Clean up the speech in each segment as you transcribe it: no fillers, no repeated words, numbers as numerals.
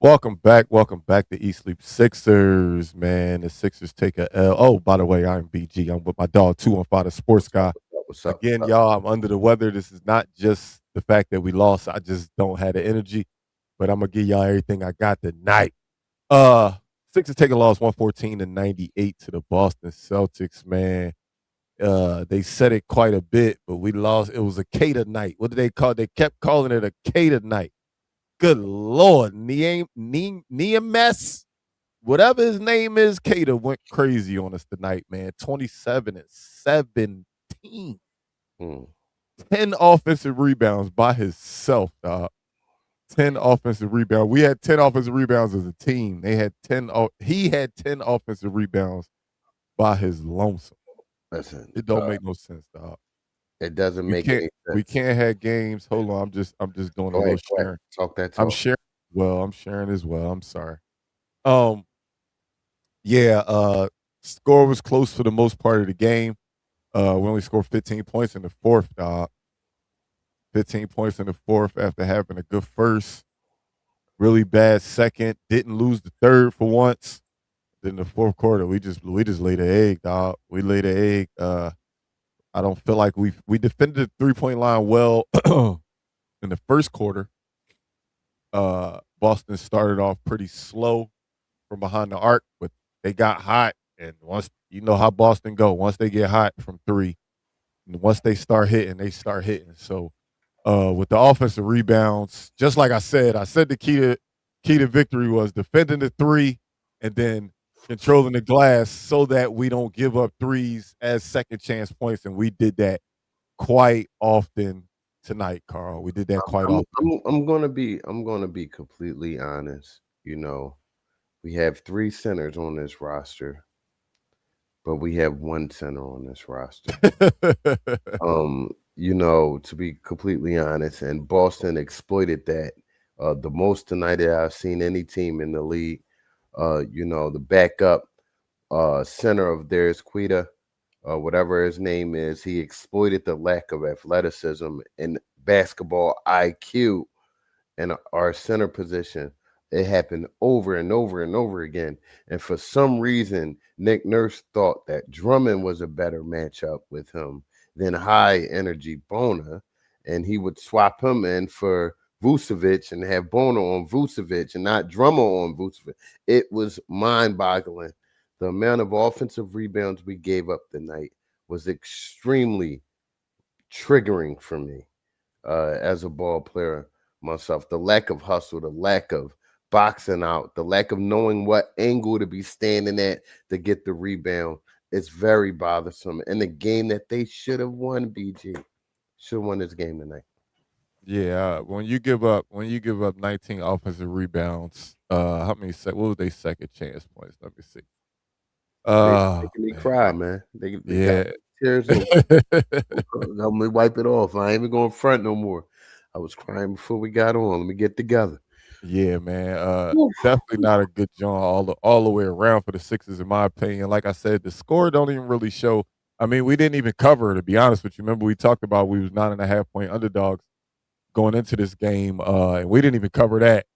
Welcome back to Eat Sleep Sixers, man. The Sixers take a L. Oh, by the way, I'm BG. I'm with my dog 215, the sports What's up? guy. What's up? What's up? Again, What's up? y'all, I'm under the weather. This is not just the fact that we lost. I just don't have the energy, but I'm gonna give y'all everything I got tonight. Uh Sixers take a loss 114-98 to the Boston Celtics, man. They said it quite a bit, but we lost. It was a cater night. What did they call it? They kept calling it a cater night. Good Lord, Niemes, whatever his name is, Cater went crazy on us tonight, man. 27 and 17. Mm. 10 offensive rebounds by himself, dog. 10 offensive rebounds. We had 10 offensive rebounds as a team. He had 10 offensive rebounds by his lonesome. Listen, It don't make no sense, dog. it doesn't You make can't any we sense. can't have games. Hold on, I'm just doing a Go little ahead, go ahead. sharing. Talk that I'm talk. sharing I'm sharing as well. I'm sorry. Um Yeah, score was close for the most part of the game. We only scored 15 points in the fourth, dog. 15 points in the fourth after having a good first, really bad second. Didn't lose the third for once. Then the fourth quarter, we just laid an egg, dog. We laid an egg. I don't feel like we defended the 3-point line well in the first quarter. Boston started off pretty slow from behind the arc, but they got hot. And once you know how Boston go, once they get hot from three, and once they start hitting, they start hitting. So with the offensive rebounds, just like I said the key to victory was defending the three and then controlling the glass so that we don't give up threes as second chance points. And we did that quite often tonight, Carl. We did that quite I'm, often. I'm gonna be completely honest. We have three centers on this roster, but we have one center on this roster. To be completely honest, and Boston exploited that the most tonight that I've seen any team in the league. The backup center of theirs, Quita, whatever his name is, he exploited the lack of athleticism and basketball IQ in our center position. It happened over and over and over again. And for some reason, Nick Nurse thought that Drummond was a better matchup with him than high energy Bona. And he would swap him in for Vucevic and have Bona on Vucevic and not Drummer on Vucevic. It was mind boggling. The amount of offensive rebounds we gave up tonight was extremely triggering for me as a ball player myself. The lack of hustle, the lack of boxing out, the lack of knowing what angle to be standing at to get the rebound is very bothersome. In the game that they should have won, BG should have won this game tonight. Yeah, when you give up 19 offensive rebounds, how many what was they second chance points? Let me see. Making me Man, cry, man. They got yeah. tears. Let me wipe it off. I ain't even going front no more. I was crying before we got on. Let me get together. Yeah, man. Woo. Definitely not a good job all the way around for the Sixers, in my opinion. Like I said, the score don't even really show. I mean, we didn't even cover, to be honest with you. Remember, we talked about we was 9.5 point underdogs going into this game, and we didn't even cover that.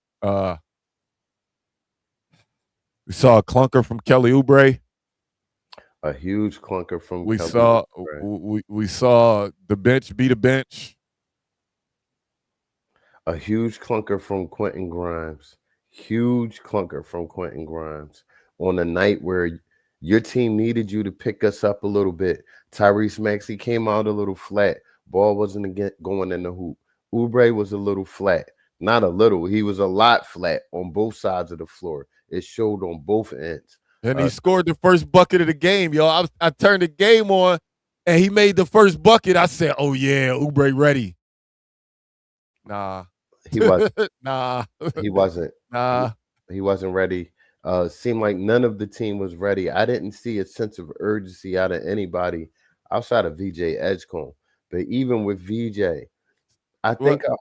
We saw a clunker from Kelly Oubre. A huge clunker from We Kelly. saw Oubre. we saw the bench beat a bench. A huge clunker from Quentin Grimes. Huge clunker from Quentin Grimes on a night where your team needed you to pick us up a little bit. Tyrese Maxey came out a little flat. Ball wasn't going in the hoop. Oubre was a little flat. Not a little. He was a lot flat on both sides of the floor. It showed on both ends. And he scored the first bucket of the game, yo. I turned the game on, and he made the first bucket. I said, "Oh yeah, Oubre ready." Nah, He wasn't. nah, He wasn't. nah. He wasn't ready. Seemed like none of the team was ready. I didn't see a sense of urgency out of anybody outside of VJ Edgecombe. But even with VJ, I Well, think. Go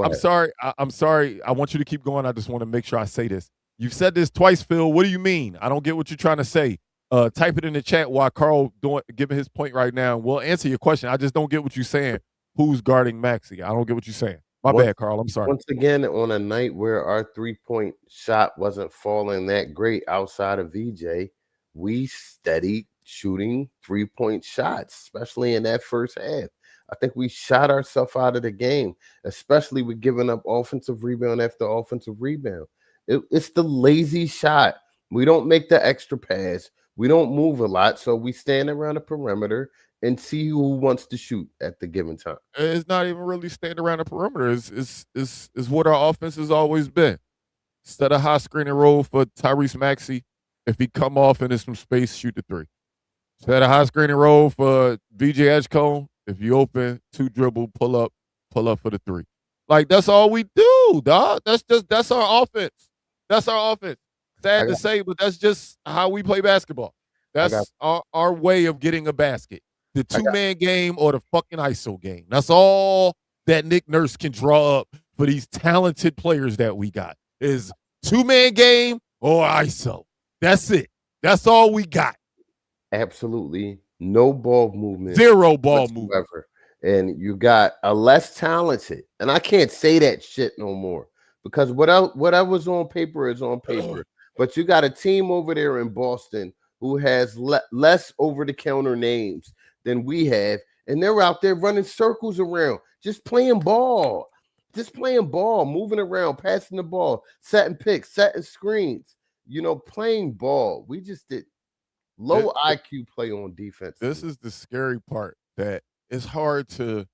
I'm ahead. sorry. I'm sorry. I want you to keep going. I just want to make sure I say this. You've said this twice, Phil. What do you mean? I don't get what you're trying to say. Type it in the chat while Carl giving his point right now. We'll answer your question. I just don't get what you're saying. Who's guarding Maxi? I don't get what you're saying. My once bad, Carl. I'm sorry. once again on a night where our 3-point shot wasn't falling that great outside of VJ, we steadied shooting 3-point shots, especially in that first half. I think we shot ourselves out of the game, especially with giving up offensive rebound after offensive rebound. It's the lazy shot. We don't make the extra pass. We don't move a lot, so we stand around the perimeter and see who wants to shoot at the given time. It's not even really standing around the perimeter. It's what our offense has always been. Set a high screen and roll for Tyrese Maxey. If he come off and there's some space, shoot the three. Set a high screen and roll for VJ Edgecombe. If you open, two dribble, pull up for the three. Like that's all we do, dog. That's our offense. That's our offense. I Sad to got, say, but that's just how we play basketball. I got, That's our way of getting a basket. The I got. two-man game or the fucking ISO game. That's all that Nick Nurse can draw up for these talented players that we got. Is two-man game or ISO. That's it. That's all we got. Absolutely no ball movement, Zero ball movement. whatsoever. And you got a less talented, and I can't say that shit no more because whatever's on paper is on paper. But you got a team over there in Boston who has less over-the-counter names than we have, and they're out there running circles around, just playing ball, moving around, passing the ball, setting picks, setting screens, playing ball. We just did low IQ play on defense. This is the scary part that it's hard to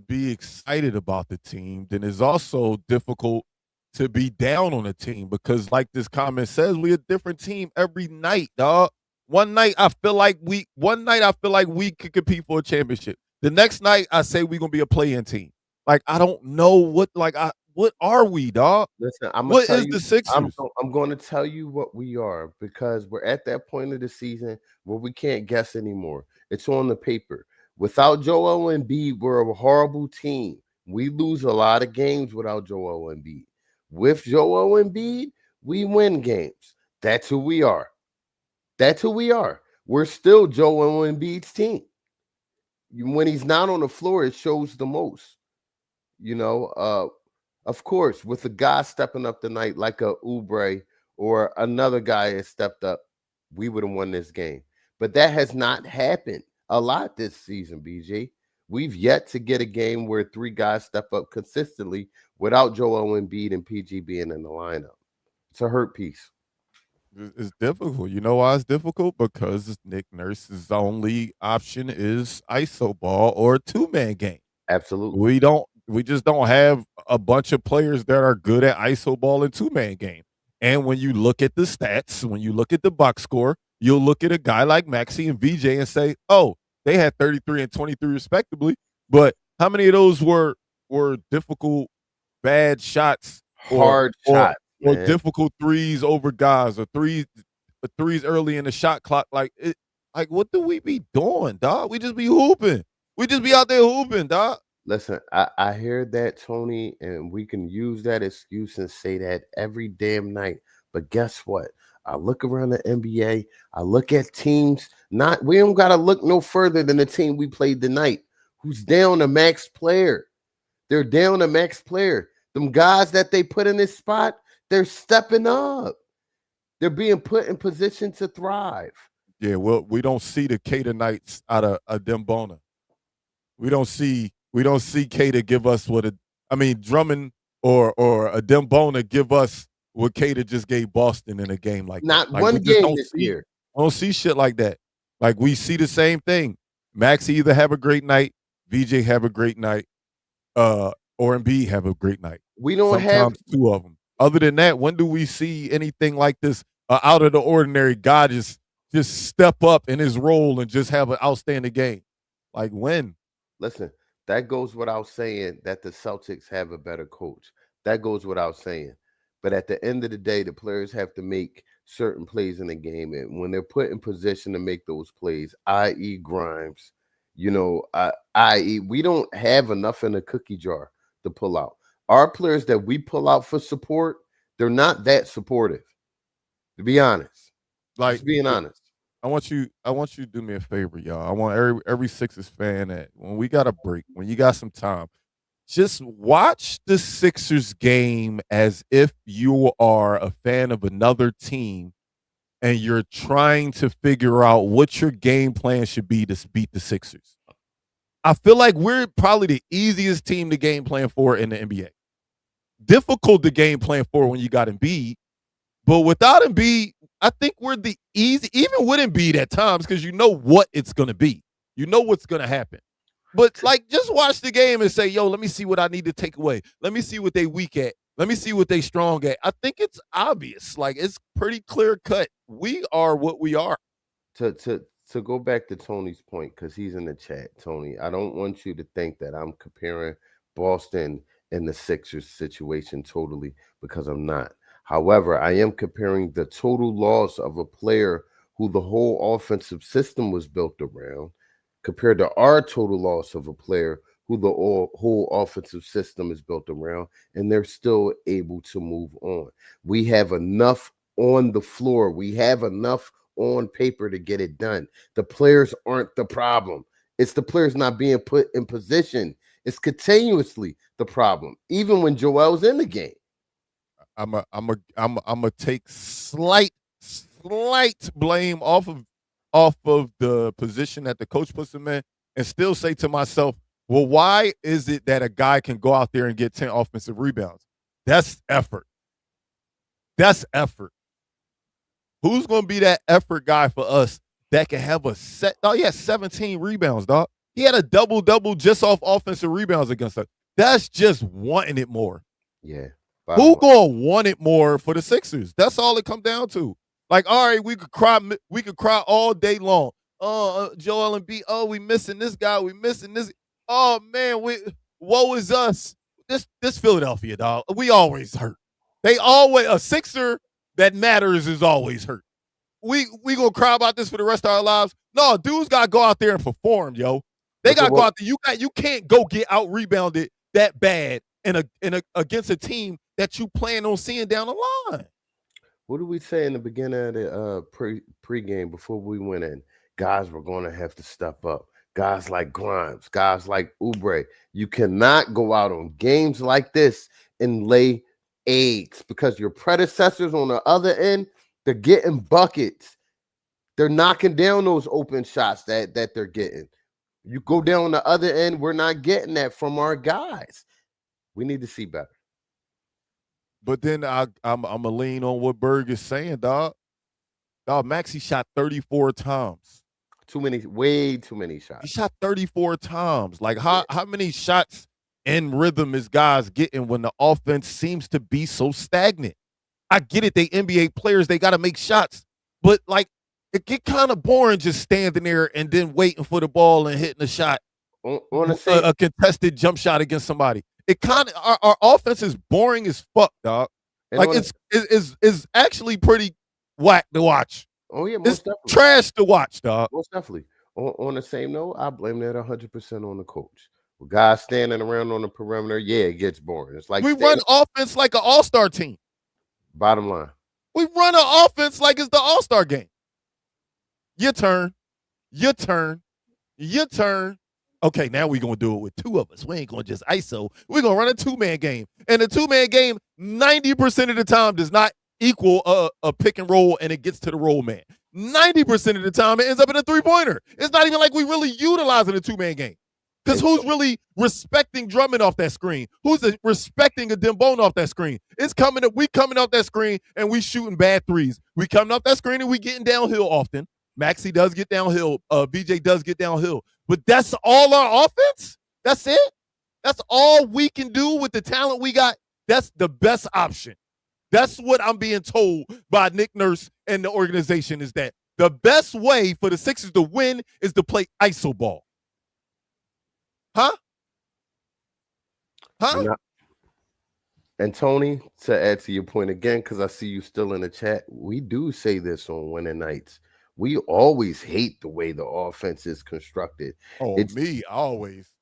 be excited about the team. Then it's also difficult to be down on a team because, like this comment says, we're a different team every night, dog. One night I feel like we could compete for a championship. The next night I say we're gonna be a play-in team. Like I don't know what are we, dog? Listen, I'm gonna What tell is you. the Sixers? I'm going to tell you what we are because we're at that point of the season where we can't guess anymore. It's on the paper. Without Joel Embiid, we're a horrible team. We lose a lot of games without Joel Embiid. With Joel Embiid, we win games. That's who we are. That's who we are. We're still Joel Embiid's team. When he's not on the floor, it shows the most. Of course, with a guy stepping up tonight like a Oubre or another guy has stepped up, we would have won this game. But that has not happened a lot this season, BJ. We've yet to get a game where three guys step up consistently without Joel Embiid and PG being in the lineup. It's a hurt piece. It's difficult. You know why it's difficult? Because Nick Nurse's only option is ISO ball or a two-man game. Absolutely. We just don't have a bunch of players that are good at ISO ball and two-man game. And when you look at the stats, when you look at the box score, you'll look at a guy like Maxey and VJ and say, oh, they had 33 and 23 respectively. But how many of those were difficult, bad shots Hard shot, or man. difficult threes over guys or threes early in the shot clock? Like what do we be doing, dog? We just be hooping. We just be out there hooping, dog. Listen, I hear that, Tony, and we can use that excuse and say that every damn night. But guess what? I look around the NBA. I look at teams. We don't gotta look no further than the team we played tonight, who's down a max player. They're down a max player. Them guys that they put in this spot, they're stepping up. They're being put in position to thrive. Yeah, well, we don't see the Cater Knights out of Dembona. We don't see Cater give us Drummond or a Dembona give us what Cater just gave Boston in a game like Not that. Like, one game this year. I don't see shit like that. Like we see the same thing. Max either have a great night, VJ have a great night, or Embiid have a great night. We don't Sometimes have two of them. Other than that, when do we see anything like this? Out of the ordinary guy just step up in his role and just have an outstanding game. Like when? Listen, that goes without saying that the Celtics have a better coach. That goes without saying. But at the end of the day, the players have to make certain plays in the game. And when they're put in position to make those plays, i.e. Grimes, i.e. we don't have enough in the cookie jar to pull out. Our players that we pull out for support, they're not that supportive, to be honest. Like Just being honest. I want you to do me a favor, y'all. I want every Sixers fan that when we got a break, when you got some time, just watch the Sixers game as if you are a fan of another team and you're trying to figure out what your game plan should be to beat the Sixers. I feel like we're probably the easiest team to game plan for in the NBA. Difficult to game plan for when you got Embiid, but without Embiid, I think we're the easy, even with Embiid at times, because you know what it's going to be. You know what's going to happen. But like, just watch the game and say, "Yo, let me see what I need to take away. Let me see what they weak at. Let me see what they strong at." I think it's obvious. Like, it's pretty clear cut. We are what we are. To go back to Tony's point, because he's in the chat, Tony, I don't want you to think that I'm comparing Boston and the Sixers situation totally, because I'm not. However, I am comparing the total loss of a player who the whole offensive system was built around compared to our total loss of a player who the whole offensive system is built around, and they're still able to move on. We have enough on the floor. We have enough on paper to get it done. The players aren't the problem. It's the players not being put in position. It's continuously the problem, even when Joel's in the game. I'm a take slight blame off of the position that the coach puts him in, and still say to myself, well, why is it that a guy can go out there and get 10 offensive rebounds? That's effort. That's effort. Who's going to be that effort guy for us that can have a set? Oh, he had 17 rebounds, dog. He had a double-double just off offensive rebounds against us. That's just wanting it more. Yeah. Who gonna want it more for the Sixers? That's all it comes down to. Like, all right, we could cry all day long. Joel Embiid, oh, we missing this guy, we missing this. Oh man, woe is us. This Philadelphia, dog. We always hurt. They always a Sixer that matters is always hurt. We gonna cry about this for the rest of our lives. No, dudes gotta go out there and perform, yo. They gotta go out there. You can't go get out rebounded that bad against a team that you plan on seeing down the line. What did we say in the beginning of the pregame before we went in? Guys were going to have to step up. Guys like Grimes, guys like Oubre. You cannot go out on games like this and lay eggs, because your predecessors on the other end, they're getting buckets. They're knocking down those open shots that they're getting. You go down on the other end, we're not getting that from our guys. We need to see better. But then I'm going to lean on what Berg is saying, dog. Dog, Maxey shot 34 times. Way too many shots. He shot 34 times. Like, how many shots in rhythm is guys getting when the offense seems to be so stagnant? I get it. They NBA players, they got to make shots. But, like, it get kind of boring just standing there and then waiting for the ball and hitting a shot. A contested jump shot against somebody. It kind of our offense is boring as fuck, dog. Like, it's actually pretty whack to watch. Oh yeah, it's definitely trash to watch, dog. Most definitely. On the same note, I blame that 100% on the coach. With guys standing around on the perimeter, yeah, it gets boring. It's like we run offense like an all-star team. Bottom line, we run an offense like it's the all-star game. Your turn. Okay, now we're going to do it with two of us. We ain't going to just ISO. We're going to run a two-man game. And the two-man game, 90% of the time, does not equal a pick and roll, and it gets to the roll man. 90% of the time, it ends up in a three-pointer. It's not even like we really utilizing a two-man game. Because who's really respecting Drummond off that screen? Who's respecting a Dembone off that screen? We coming off that screen, and we shooting bad threes. We coming off that screen, and we getting downhill often. Maxey does get downhill. BJ does get downhill. But that's all our offense? That's it? That's all we can do with the talent we got? That's the best option. That's what I'm being told by Nick Nurse and the organization, is that the best way for the Sixers to win is to play iso ball. Huh? And Tony, to add to your point again, because I see you still in the chat, we do say this on winning nights. We always hate the way the offense is constructed. Always. 100%.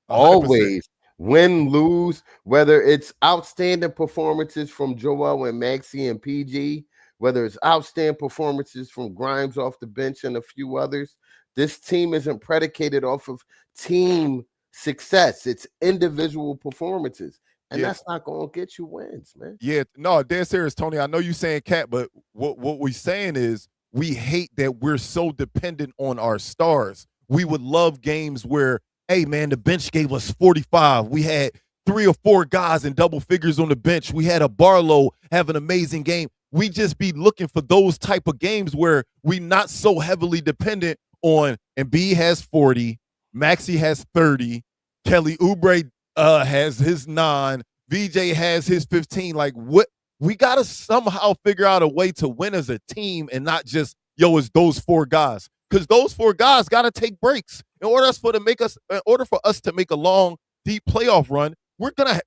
Always. Win, lose, whether it's outstanding performances from Joel and Maxey and PG, whether it's outstanding performances from Grimes off the bench and a few others, this team isn't predicated off of team success. It's individual performances, and Yeah, that's not going to get you wins, man. yeah. No, dead serious, Tony. I know you saying cat, but what we saying is we hate that we're so dependent on our stars. We would love games where, hey man, the bench gave us 45. We had 3 or 4 guys in double figures on the bench. We had a Barlow have an amazing game. We just be looking for those type of games where we not so heavily dependent on Embiid has 40, Maxey has 30, Kelly Oubre has his 9, VJ has his 15. Like, what we gotta somehow figure out a way to win as a team and not just, yo, it's those 4 guys. Because those 4 guys gotta take breaks. In order for us to make a long, deep playoff run,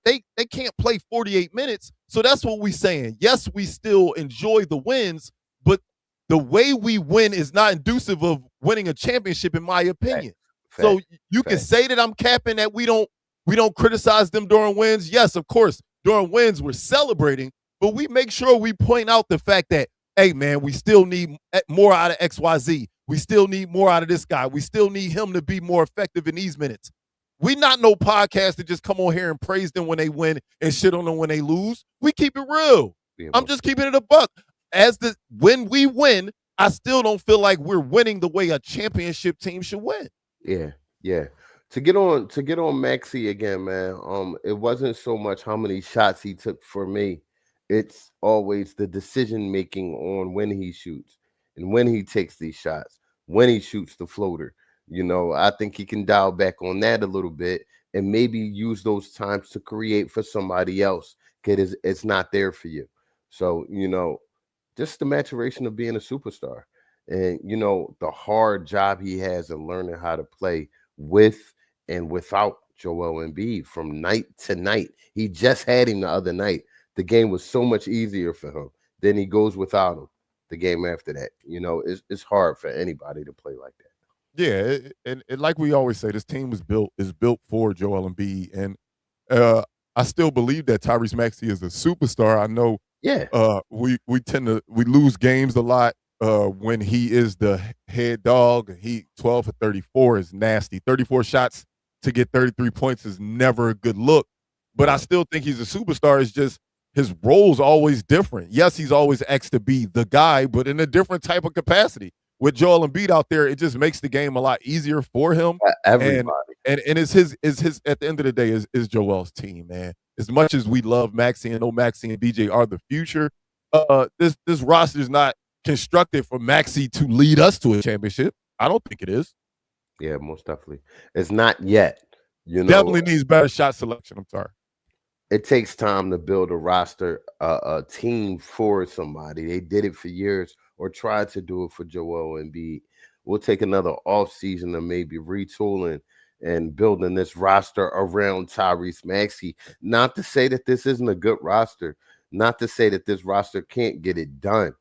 they can't play 48 minutes. So that's what we're saying. Yes, we still enjoy the wins, but the way we win is not inducive of winning a championship, in my opinion. So Fact, you can fact. say that I'm capping that we don't criticize them during wins. Yes, of course, during wins we're celebrating, but we make sure we point out the fact that, hey man, we still need more out of XYZ. We still need more out of this guy. We still need him to be more effective in these minutes. We not no podcast to just come on here and praise them when they win and shit on them when they lose. We keep it real. I'm just keeping it a buck. When we win, I still don't feel like we're winning the way a championship team should win. Yeah, yeah. To get on Maxi again, man. It wasn't so much how many shots he took for me. It's always the decision making on when he shoots and when he takes these shots, when he shoots the floater. I think he can dial back on that a little bit and maybe use those times to create for somebody else because it's not there for you. So, just the maturation of being a superstar and, the hard job he has in learning how to play with and without Joel Embiid from night to night. He just had him the other night. The game was so much easier for him. Then he goes without him the game after that. It's hard for anybody to play like that. Yeah, and like we always say, this team is built for Joel Embiid, and uh, I still believe that Tyrese Maxey is a superstar. I know Yeah. we lose games a lot when he is the head dog. He 12 for 34 is nasty. 34 shots to get 33 points is never a good look. But I still think he's a superstar. It's just his role's always different. Yes, he's always asked to be the guy, but in a different type of capacity. With Joel Embiid out there, it just makes the game a lot easier for him. And Everybody. and it's his at the end of the day is Joel's team, man. As much as we love Maxey and know Maxey and BJ are the future, this roster is not constructed for Maxey to lead us to a championship. I don't think it is. Yeah, most definitely. It's not yet. Definitely needs better shot selection. I'm sorry. It takes time to build a roster, a team for somebody. They did it for years or tried to do it for Joel Embiid. We'll take another off season of maybe retooling and building this roster around Tyrese Maxey. Not to say that this isn't a good roster, not to say that this roster can't get it done.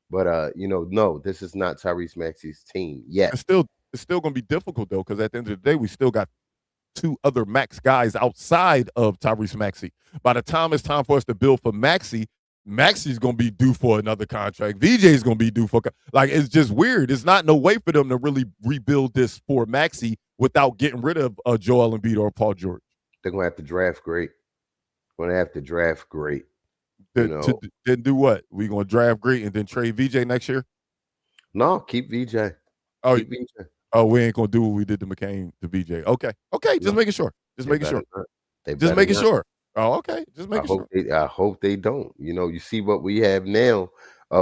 But no, this is not Tyrese Maxey's team yet. It's still going to be difficult though, because at the end of the day, we still got 2 other max guys outside of Tyrese Maxey. By the time it's time for us to build for Maxey, Maxey's going to be due for another contract. VJ's going to be due for it's just weird. There's not no way for them to really rebuild this for Maxey without getting rid of Joel Embiid or Paul George. They're going to have to draft great. Going to have to draft great. Then do what? We going to draft great and then trade VJ next year? No, keep VJ. Oh, keep VJ. Oh, we ain't gonna do what we did to McCain to VJ. Okay, just making sure. Just making sure. Just making sure. Oh, okay. Just making sure. I hope they don't. You see what we have now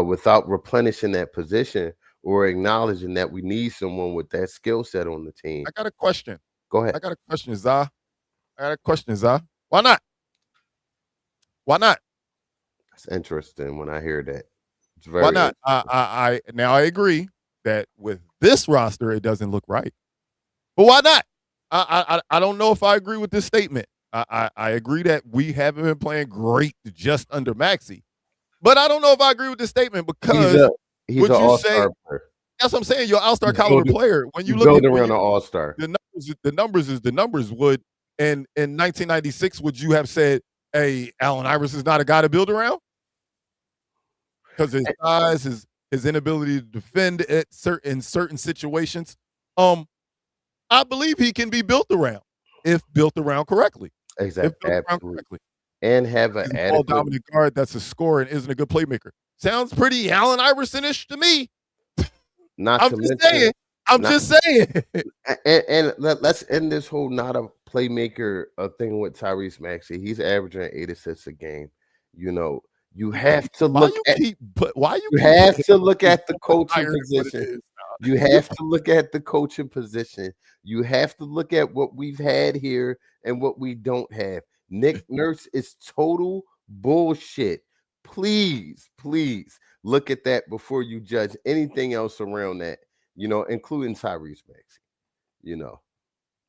without replenishing that position or acknowledging that we need someone with that skill set on the team. I got a question. Go ahead. I got a question, Zah. Why not? Why not? That's interesting when I hear that. It's very Why not? I agree that with this roster, it doesn't look right. But why not? I don't know if I agree with this statement. I agree that we haven't been playing great just under Maxey. But I don't know if I agree with this statement because he's an all-star player. That's what I'm saying. You're an all-star caliber player. When you look around an all-star, the numbers is the numbers. In 1996, would you have said, hey, Allen Iverson is not a guy to build around? Because his size, his inability to defend in certain situations. I believe he can be built around. if built around correctly. If Exactly, built around absolutely, correctly. and have an He's a ball adequate. dominant guard that's a scorer and isn't a good playmaker. Sounds pretty Allen Iverson-ish to me. Not I'm to just mention, saying. I'm not just saying. and let's end this whole not a playmaker thing with Tyrese Maxey. He's averaging 8 assists a game. You know, you have to Why look you at keep you have putting to look this at the more coaching higher than what it position. is? You have to look at the coaching position. You have to look at what we've had here and what we don't have. Nick Nurse is total bullshit. Please look at that before you judge anything else around that, including Tyrese Maxey.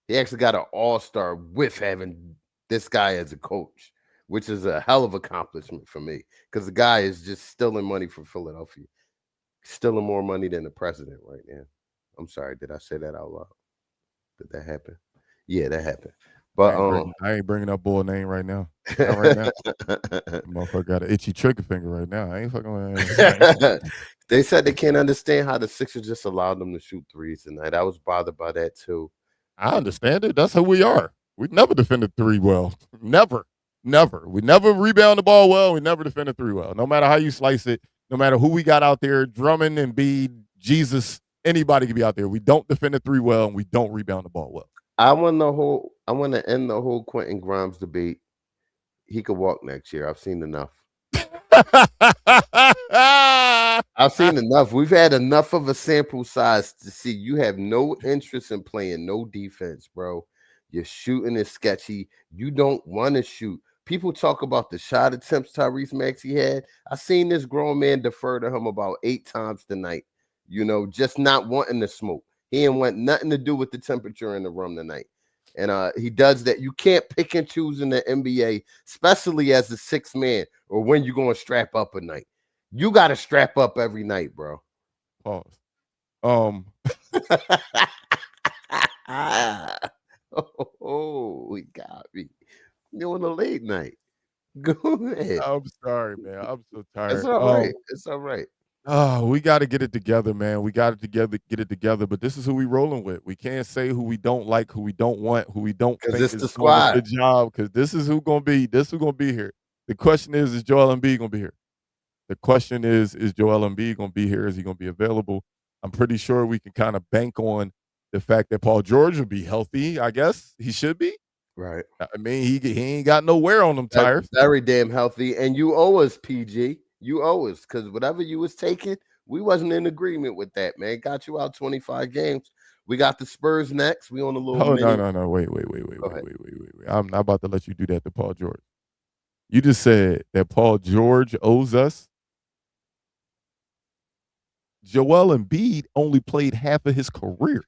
He actually got an all-star with having this guy as a coach, which is a hell of accomplishment for me because the guy is just stealing money from Philadelphia, stealing more money than the president right now. I'm sorry, did I say that out loud? Did that happen? Yeah, that happened. But I ain't bringing up boy name right now. Not right now. Motherfucker got an itchy trigger finger right now. I ain't fucking with They said they can't understand how the Sixers just allowed them to shoot threes tonight. I was bothered by that too. I understand it. That's who we are. We never defended three well. Never. We never rebound the ball well. We never defended three well. No matter how you slice it, no matter who we got out there, Drummond and Embiid, Jesus, anybody could be out there. We don't defend the three well, and we don't rebound the ball well. I want to end the whole Quentin Grimes debate. He could walk next year. I've seen enough. I've seen enough. We've had enough of a sample size to see you have no interest in playing no defense, bro. Your shooting is sketchy. You don't want to shoot. People talk about the shot attempts Tyrese Maxey had. I seen this grown man defer to him about 8 times tonight. Just not wanting to smoke. He ain't want nothing to do with the temperature in the room tonight. And he does that. You can't pick and choose in the NBA, especially as a 6th man or when you're going to strap up a night. You got to strap up every night, bro. Pause. Oh, he got me. Doing a late night. Go ahead. I'm sorry, man. I'm so tired. It's all right. It's all right. Oh, we got to get it together, man. We got to get it together. But this is who we rolling with. We can't say who we don't like, who we don't want, who we don't think It's is the doing a squad. good job. Because this is who gonna be. This is who gonna be here. The question is Joel Embiid gonna be here? The question is Joel Embiid gonna be here? Is he gonna be available? I'm pretty sure we can kind of bank on the fact that Paul George will be healthy. I guess he should be. Right. I mean, he ain't got no wear on them tires. Very damn healthy. And you owe us, PG. You owe us because whatever you was taking, we wasn't in agreement with that, man. Got you out 25 games. We got the Spurs next. We on a little. Oh no! Wait! I'm not about to let you do that to Paul George. You just said that Paul George owes us. Joel Embiid only played half of his career.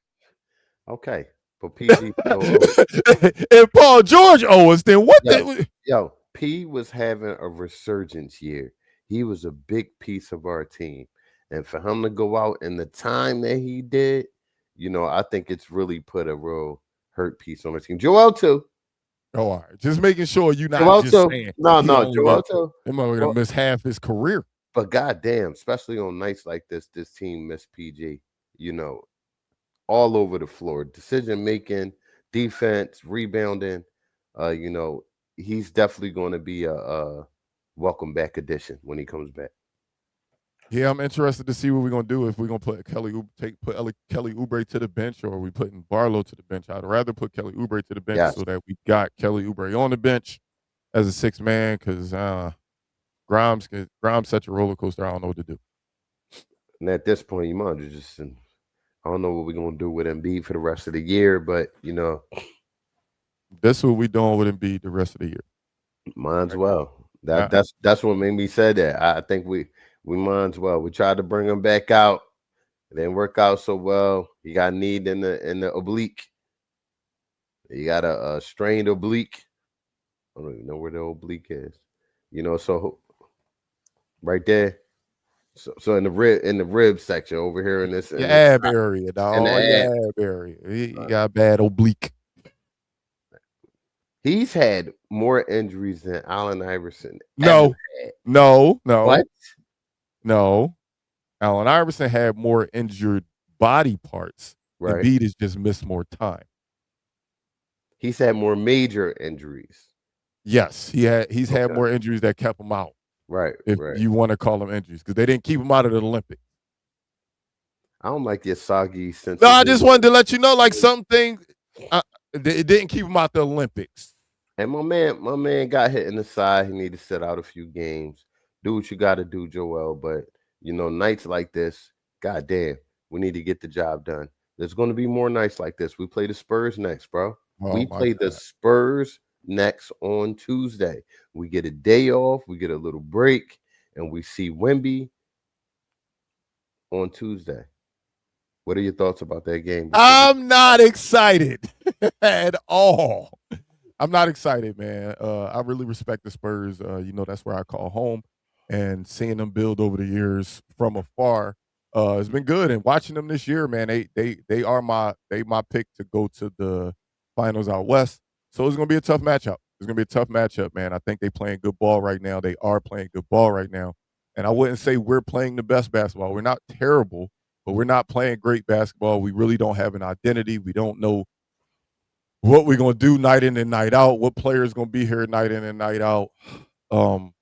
Okay, but PG. If Paul George owes us, then what? Yo, P was having a resurgence year. He was a big piece of our team. And for him to go out in the time that he did, I think it's really put a real hurt piece on my team. Joel too. Oh, all right. Just making sure you're not Joel just too. saying. No, Joel too. Him gonna miss half his career. But goddamn, especially on nights like this team missed PG. All over the floor, decision making, defense, rebounding. He's definitely going to be a welcome back addition when he comes back. Yeah, I'm interested to see what we're gonna do if we're gonna put Kelly Oubre to the bench or are we putting Barlow to the bench. I'd rather put Kelly Oubre to the bench so that we got Kelly Oubre on the bench as a 6th man because Grimes such a roller coaster. I don't know what to do. And at this point, you might just. I don't know what we're gonna do with Embiid for the rest of the year, but that's what we're doing with Embiid the rest of the year. Might as well. That's what made me say that. I think we might as well. We tried to bring him back out. It didn't work out so well. He got kneed in the oblique. He got a strained oblique. I don't even know where the oblique is. So right there. So in the rib section over here in this ab area, dog. In the ab area. He got bad oblique. He's had more injuries than Allen Iverson. No. What? No. Allen Iverson had more injured body parts. Right. Embiid has just missed more time. He's had more major injuries. Yes, he's had Okay. more injuries that kept him out, Right, if right. you want to call them injuries, because they didn't keep him out of the Olympics. I don't like your soggy sense No, of I humor. just wanted to let you know, like something, it didn't keep him out the Olympics. And my man got hit in the side. He need to sit out a few games. Do what you got to do, Joel. But nights like this, goddamn, we need to get the job done. There's going to be more nights like this. We play the Spurs next, bro. Oh We my play the God. Spurs next on Tuesday. We get a day off. We get a little break, and we see Wemby on Tuesday. What are your thoughts about that game? I'm not excited at all. I'm not excited, man. I really respect the Spurs. That's where I call home, and seeing them build over the years from afar has been good. And watching them this year, man, they are my pick to go to the finals out west. So it's gonna be a tough matchup. It's gonna be a tough matchup, man. I think they playing good ball right now. They are playing good ball right now, and I wouldn't say we're playing the best basketball. We're not terrible, but we're not playing great basketball. We really don't have an identity. We don't know what we're gonna do night in and night out, what players gonna be here night in and night out. Um,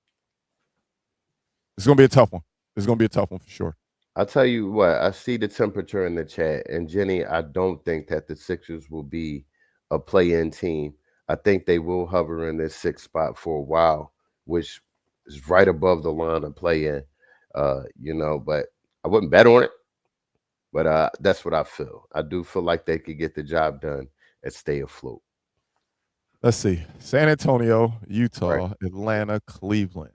it's gonna be a tough one. It's gonna be a tough one for sure. I'll tell you what, I see the temperature in the chat. And Jenny, I don't think that the Sixers will be a play-in team. I think they will hover in this sixth spot for a while, which is right above the line of play-in. But I wouldn't bet on it. But that's what I feel. I do feel like they could get the job done and stay afloat. Let's see: San Antonio, Right. Utah, Atlanta, Cleveland,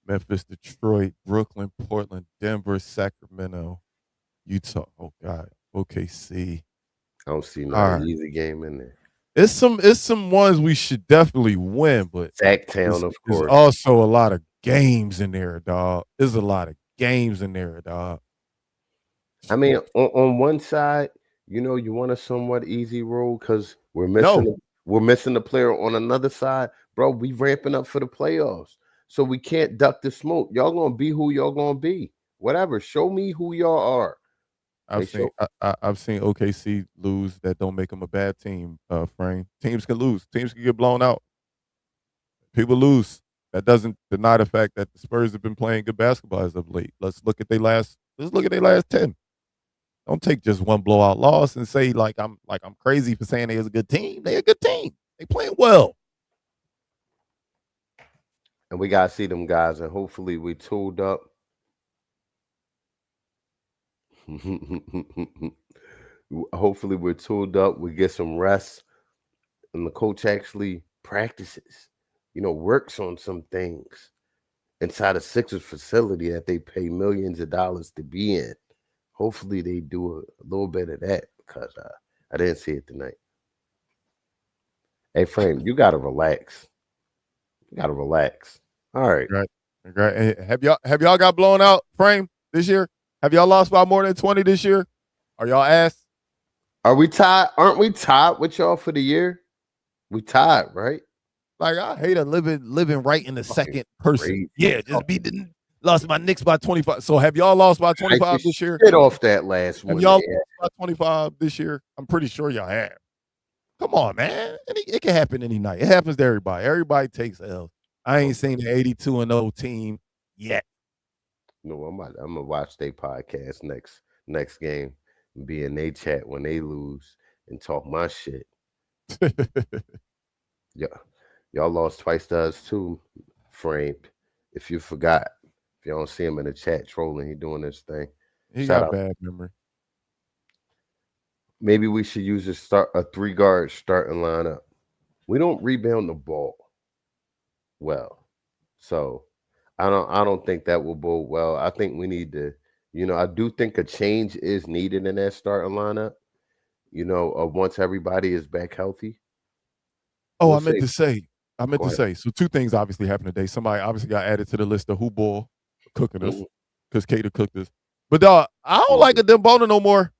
Memphis, Detroit, Brooklyn, Portland, Denver, Sacramento, Utah. Oh God, OKC. I don't see not All an right, easy game in there. it's some ones we should definitely win, but Sacktown, it's, of it's course. also a lot of games in there, dog. There's a lot of games in there, dog. I mean, on one side, you want a somewhat easy roll because No, we're missing the player. On another side, bro, we ramping up for the playoffs, so we can't duck the smoke. Y'all gonna be who y'all gonna be. Whatever. Show me who y'all are. They I've seen show. I've seen OKC lose. That don't make them a bad team. Frame teams can lose. Teams can get blown out. People lose. That doesn't deny the fact that the Spurs have been playing good basketball as of late. Let's look at their last 10. Don't take just one blowout loss and say I'm crazy for saying they was a good team. They a good team. They playing well. And we gotta see them guys, and hopefully we tooled up. Hopefully we're tooled up. We get some rest, and the coach actually practices. Works on some things inside a Sixers facility that they pay millions of dollars to be in. Hopefully they do a little bit of that because I didn't see it tonight. Hey, Frame, you gotta relax. You gotta relax. All right. Right. Right. Hey, have y'all got blown out, Frame, this year? Have y'all lost by more than 20 this year? Are y'all ass? Are we tied? Aren't we tied with y'all for the year? We tied, right? Like I hate a living right in the Fucking second person. crazy. Yeah, just lost my Knicks by 25. So have y'all lost by I 25 just this year? shit off that last Have one y'all there. lost by 25 this year? I'm pretty sure y'all have. Come on, man. It can happen any night. It happens to everybody. Everybody takes L. I ain't seen an 82-0 team yet. No, I'm gonna watch their podcast next game and be in their chat when they lose and talk my shit. Yeah, y'all lost twice to us too, Framed. If you forgot, if you don't see him in the chat trolling, he doing this thing. He Shout got out. bad memory. Maybe we should use a 3-guard starting lineup. We don't rebound the ball well, so I don't think that will bode well. I think we need to, I do think a change is needed in that starting lineup. Once everybody is back healthy, Oh, we'll I meant see. to say, Go ahead. so two things obviously happened today. Somebody obviously got added to the list of who ball cooking us Mhm, because Cater cooked us. But dog, I don't like mhm. a Dembona no more.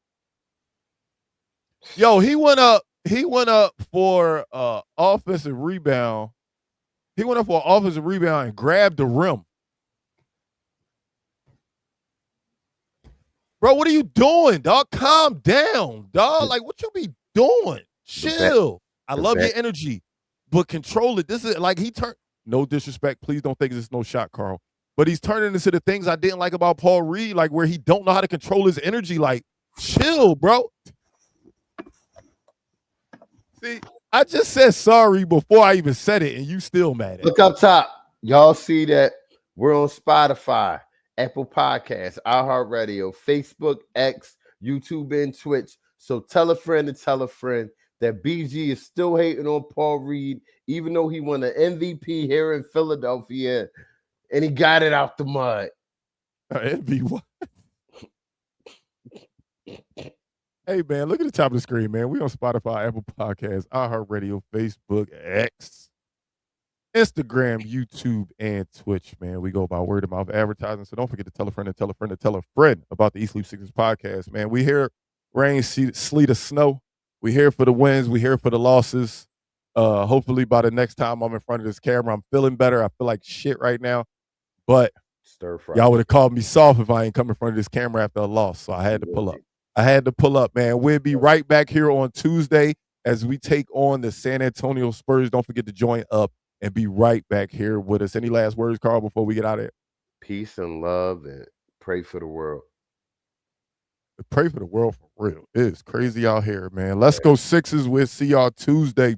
Yo, he went up. He went up for offensive rebound. He went up for an offensive rebound and grabbed the rim. Bro, what are you doing, dog? Calm down, dog. The Like, what you be doing? the back Chill. I love your energy, but control it. This is like he turned. No disrespect, please don't think it's no shot, Carl. But he's turning into the things I didn't like about Paul Reed, like where he don't know how to control his energy. Like, chill, bro. See, I just said sorry before I even said it, and you still mad at me. Look up top. Y'all see that we're on Spotify, Apple Podcasts, iHeartRadio, Facebook, X, YouTube, and Twitch. So tell a friend to tell a friend that BG is still hating on Paul Reed, even though he won an MVP here in Philadelphia, and he got it out the mud. MVP what? Hey, man, look at the top of the screen, man. We on Spotify, Apple Podcasts, iHeartRadio, Facebook, X, Instagram, YouTube, and Twitch, man. We go by word of mouth advertising. So don't forget to tell a friend to tell a friend to tell a friend about the East Loop Sixers podcast, man. We here rain, sleet, or snow. We here for the wins. We here for the losses. Hopefully by the next time I'm in front of this camera, I'm feeling better. I feel like shit right now. But y'all would have called me soft if I ain't come in front of this camera after a loss. So I had to pull up. Man. We'll be right back here on Tuesday as we take on the San Antonio Spurs. Don't forget to join up and be right back here with us. Any last words, Carl, before we get out of here? Peace and love, and pray for the world. Pray for the world for real. It is crazy out here, man. Let's go Sixers. We'll see y'all Tuesday.